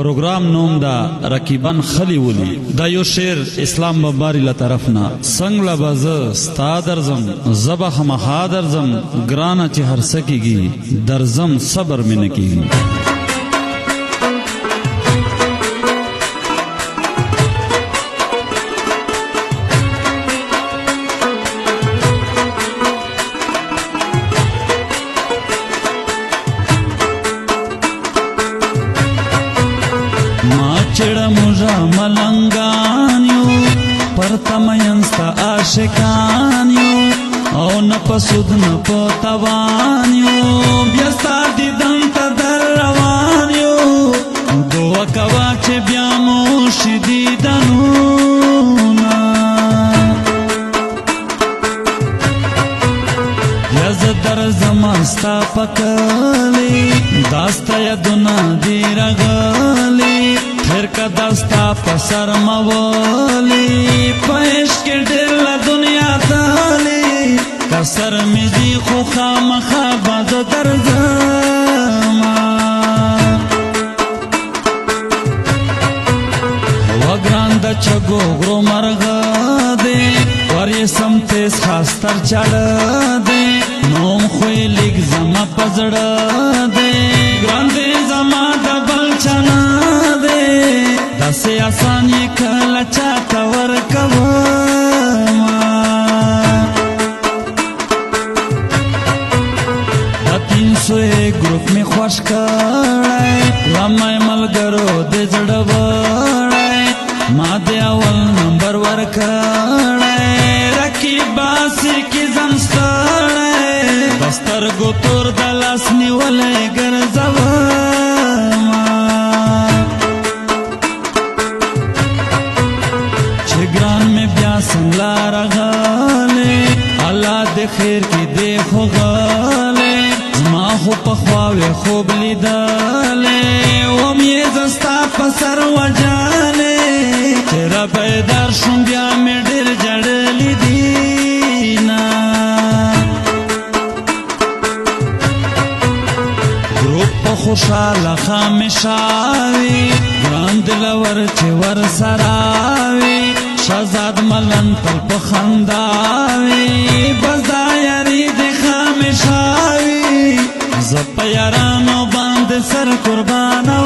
پروگرام نوم دا رکیبان خلی ولی دا یو شیر اسلام بباری لطرفنا سنگ لباز ستا درزم زبا خمخا درزم گرانا چی ہر سکی گی درزم صبر میں نکی گی چڑا مجا ملنگانیو پرتمینستا آشکانیو او نپسود نپتوانیو بیستا دیدن تا در روانیو دعا کوا چه بیاموش دیدنونا یز در زمانستا پکلی داستا یدونا دی رغلی پھر کا دستا پسر مولی پیش کے دل دنیا تالی کسر میزی خوخا مخابد درزما وگراند چگو گرو مرغا دے وری سمتیس خاستر چڑ دے نوم خوی لگ زما پزڑ دے گراندے زما دبل چنا دسے آسان یہ کھلا چاہتا ورکوما دا 301 گروپ میں خوش کڑائی لمائی ملگرو دے زڑا بڑائی ما دے اول نمبر ورکڑائی رکی باسی کی زمستڑائی بستر گو تور دلاس نیولے گرزوما گران میں بیا سنگلا رغالے اللہ دے خیر کی دیکھو غالے زما خو پخواوے خوب لیدالے وم یہ زستا پسر وجالے تیرا بیدار شن بیا میں ڈر جڑلی دینا گروپ خوشحال خامشاوی گران دلور چه ور سراوی شہزاد ملن تل پخنداوی بزدا یاری دی خامشاوی زپ یارانو باند سر قربانو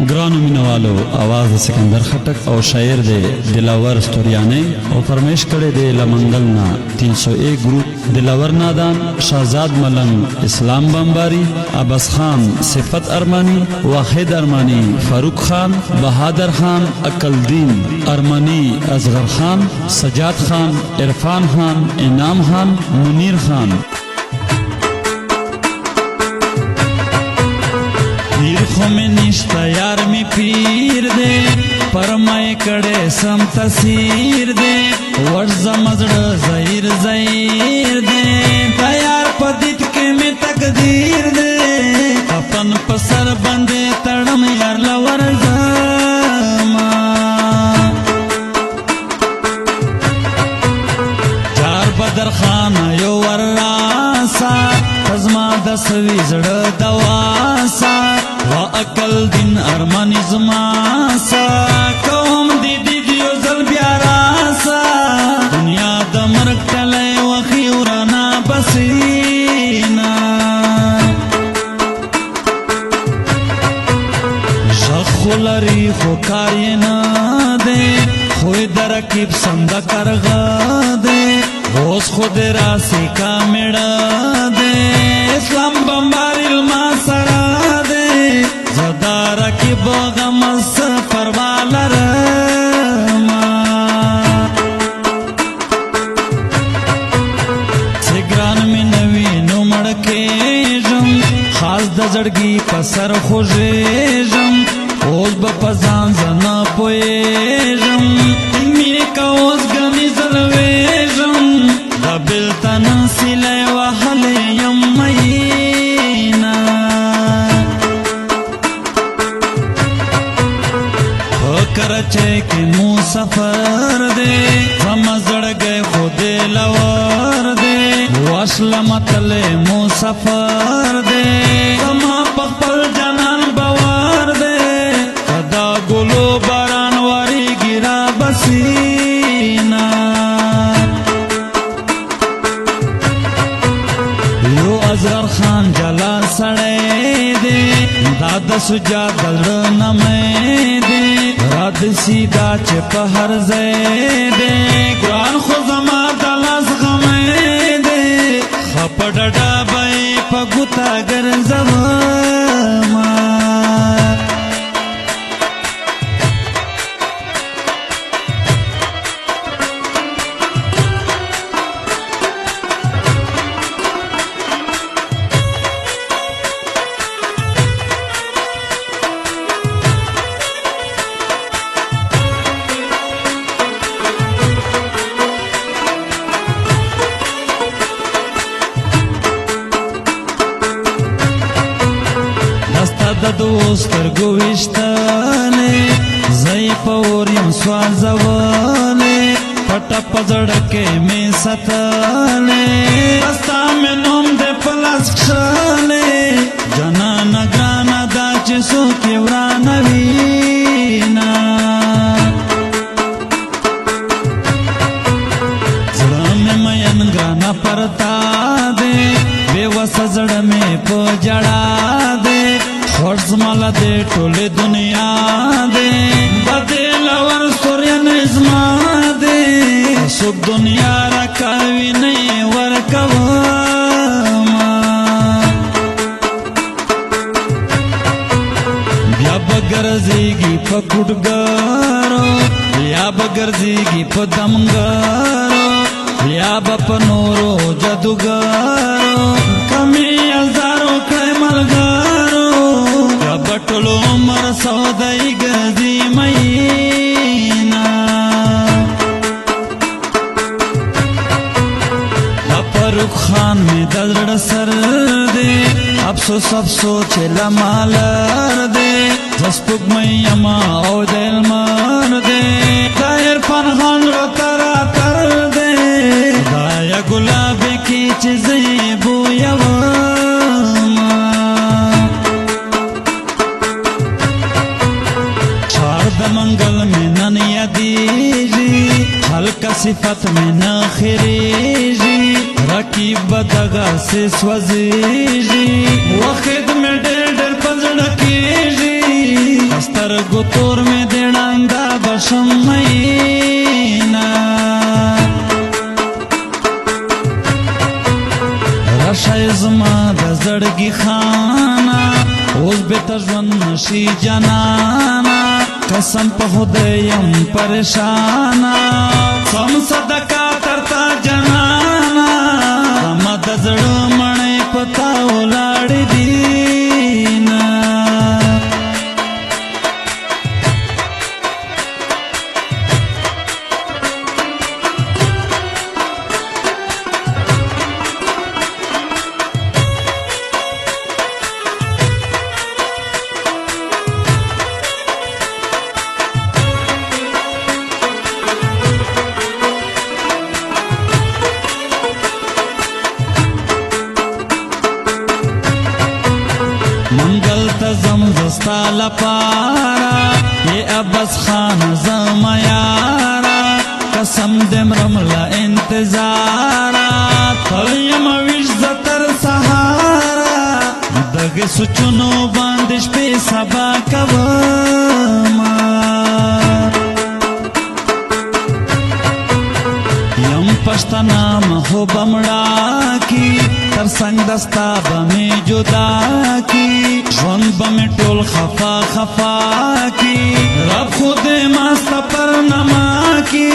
گرانو مینوالو آواز سکندر خٹک او شاعر دے دلاور ستوریانے او فرمیش کڑے دے لمنگلنا 301 گروپ دلاور نادان شہزاد ملنگ اسلام بمباری عباس خان صفت ارمانی واحد ارمانی فاروق خان بہادر خان اکل دین ارمانی اصغر خان سجاد خان عرفان خان انعام خان منیر خان پیر خو میں نشتا یار میں پیر دے پرمائے کڑے سم تصیر دے ورز مزڑ زہیر زہیر دے تیار پدیت کے میں تقدیر دے کفن پسر بندے تڑم یار لور زما چار بدر خان یو ور راسا تزما دسوی زڑ دواسا و اکل دن ارمان زما سا قوم دی دیو زل بیارا سا دنیا دا مرک تلے و خیورانا بسینا شخو لری خو کائنا دے خوی درکیب سند کرغا دے غوث خود راسی کا میڑا دے اسلام بمباری الما سرا دے زدارا کی بغم سفر والا رما سگران میں نوی نمڑ کے جم خاص دزڑگی پسر خوشے جم اوز بپزان زنا پوئے جم میرے کا اوز گمی زلوے جم دبل تنسی لے وحلے یمینا کرچے کے مو سفر دے زمزڑ گئے خود لور دے واسلم تلے مو سفر دے زما پخپل جنان दे दाद सुजाद नमे दे रात सीधा चे पहर दे कुरान खो जमा दलास गमे दे खपड़ डाबाई पगुता गर जमा दोस्तर गोविश्तने जय पौरियम स्वाजवने पटा पजड़के में सतने रस्ता में नोम दे पलस क्षने जना नग्राना दाचे सो केवरा नवीना जड़ा में मयन ग्राना परता दे बेवसा जड़ में पजड़ा दे फर्ज माला दे टोले दुनिया दे बदलवर सूर्य निज़मा दे सुख दुनिया रकावी नहीं वरकवामा या बगरजीगी पकुटगारो या बगरजीगी पदमगारो या बपनोरो जादूगारो कमी हजारों कैमलगारो बटलो मर सौदई गजी महीना फरूख खान में दर्द सर दे अफसोस अफसोस चला मालर दे जसपुक मैयमा ओ दिल मार दे दायर फनहान रो तरा कर दे दाया गुलाब की चीजें बोयवा मंगल में नन यदीजी हल्का सिफत में न खिरीजी रकीब बदगा से स्वजीजी वखिद में डेर डेर पजड़कीजी अस्तर गुतूर में देड़ांदा बशम महीना रशाइजमा दजड़गी खाना ओज बेतजवन नशी जनाना कसम पहुदयम परेशाना सम सदका करता जनाना मद जड़ मणे पता उलाड़ दीना मंगल तजम जस्ता पारा ये अब्बस खान जमायारा कसम देम रमला इंतजारा थलियम विश जतर सहारा दगे सुचुनो बांदिश पे सबा कवमा यम पश्तना महो बमड़ा की तरसंग दस्ता बमे जुदा की वन बमे टोल खफा खफा की रब खुद मस्त पर नमा की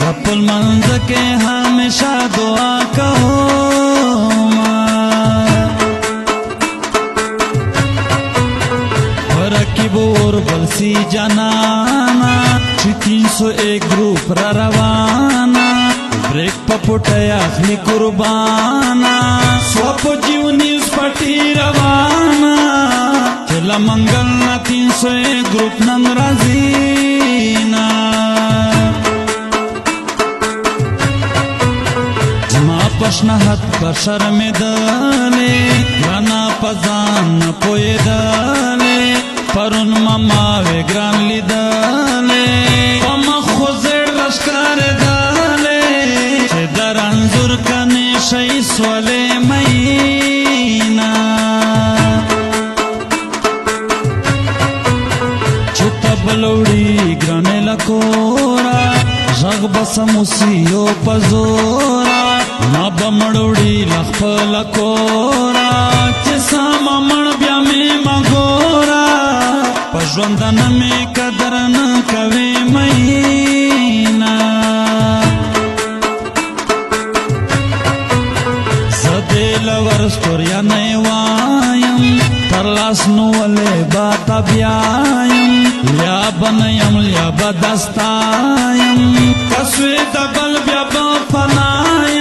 रब्बुल मंज के हमेशा दुआ कहो रकीबोर बलसी जनाना 301 ग्रुप रवाना ब्रेक पपुटया अखली कुर्बाना स्वप जीवनी स्पटी रवाना चला मंगल ना 301 ग्रुप नंगराजीना जमा पशना हत बशर में दले गाना पजान पोए दले परुन ममा वे ग्रान ली दले पमा खुजेर लश्कर दले दरंजुर कने शई सोले महीना سموسیو پزورا ما بمړوړي لخپل کورا چې سم مړ بیا می مګورا پژوندن می قدر نه کوي مینا دلور ستوریا نه وایم تر لاس نو ولې باتا بیایم یا بنیم یا بدستایم کسوی دبل بیا بفنایم